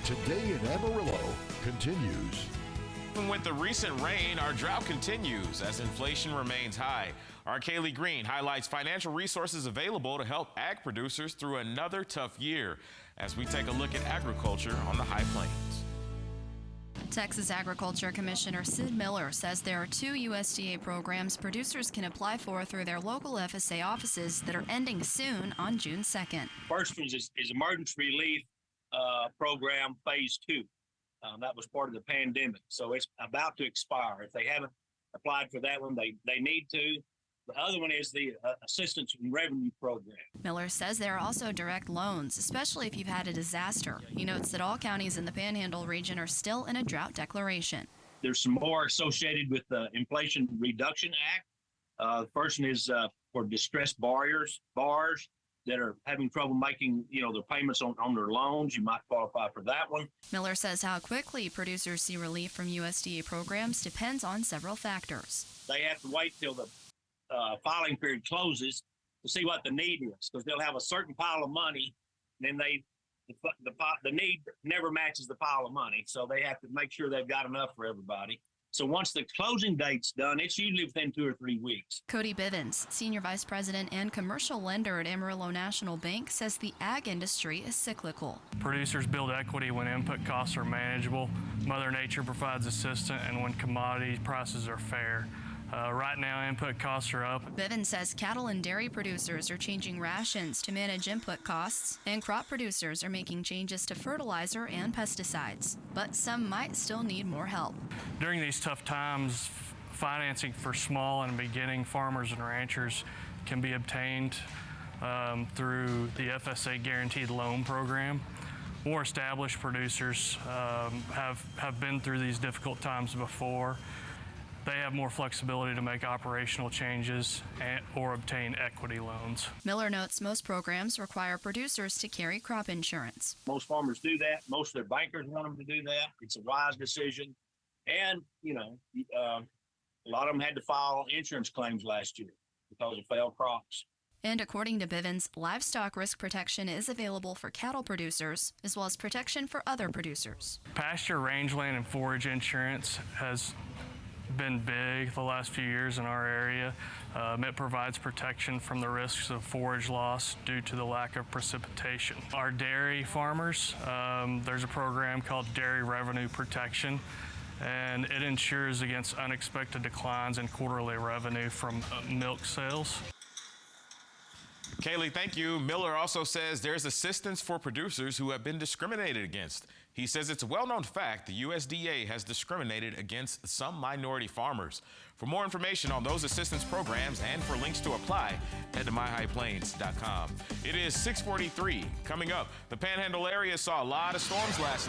Today in Amarillo continues. Even with the recent rain, our drought continues as inflation remains high. Our Kaylee Green highlights financial resources available to help ag producers through another tough year as we take a look at agriculture on the High Plains. Texas Agriculture Commissioner Sid Miller says there are 2 USDA programs producers can apply for through their local FSA offices that are ending soon on June 2nd. First one is Emergency Relief Program Phase 2. That was part of the pandemic, so it's about to expire. If they haven't applied for that one, they need to. The other one is the Assistance and Revenue Program. Miller says there are also direct loans, especially if you've had a disaster. He notes that all counties in the Panhandle region are still in a drought declaration. There's some more associated with the Inflation Reduction Act. The first one is for distressed bars that are having trouble making, their payments on their loans. You might qualify for that one. Miller says how quickly producers see relief from USDA programs depends on several factors. They have to wait till the filing period closes to see what the need is, because they'll have a certain pile of money, and then the need never matches the pile of money, so they have to make sure they've got enough for everybody. So once the closing date's done, it's usually within 2 or 3 weeks. Cody Bivens, Senior Vice President and Commercial Lender at Amarillo National Bank, says the ag industry is cyclical. Producers build equity when input costs are manageable, Mother Nature provides assistance, and when commodity prices are fair. Right now, input costs are up. Bivens says cattle and dairy producers are changing rations to manage input costs, and crop producers are making changes to fertilizer and pesticides. But some might still need more help. During these tough times, financing for small and beginning farmers and ranchers can be obtained through the FSA Guaranteed Loan Program. More established producers have been through these difficult times before. They have more flexibility to make operational changes or obtain equity loans. Miller notes most programs require producers to carry crop insurance. Most farmers do that. Most of their bankers want them to do that. It's a wise decision. And, a lot of them had to file insurance claims last year because of failed crops. And according to Bivens, livestock risk protection is available for cattle producers, as well as protection for other producers. Pasture, rangeland, and forage insurance has been big the last few years in our area. It provides protection from the risks of forage loss due to the lack of precipitation. Our dairy farmers, there's a program called Dairy Revenue Protection, and it insures against unexpected declines in quarterly revenue from milk sales. Kaylee, thank you. Miller also says there's assistance for producers who have been discriminated against. He says it's a well-known fact the USDA has discriminated against some minority farmers. For more information on those assistance programs and for links to apply, head to myhighplains.com. It is 6:43. Coming up, the Panhandle area saw a lot of storms last night.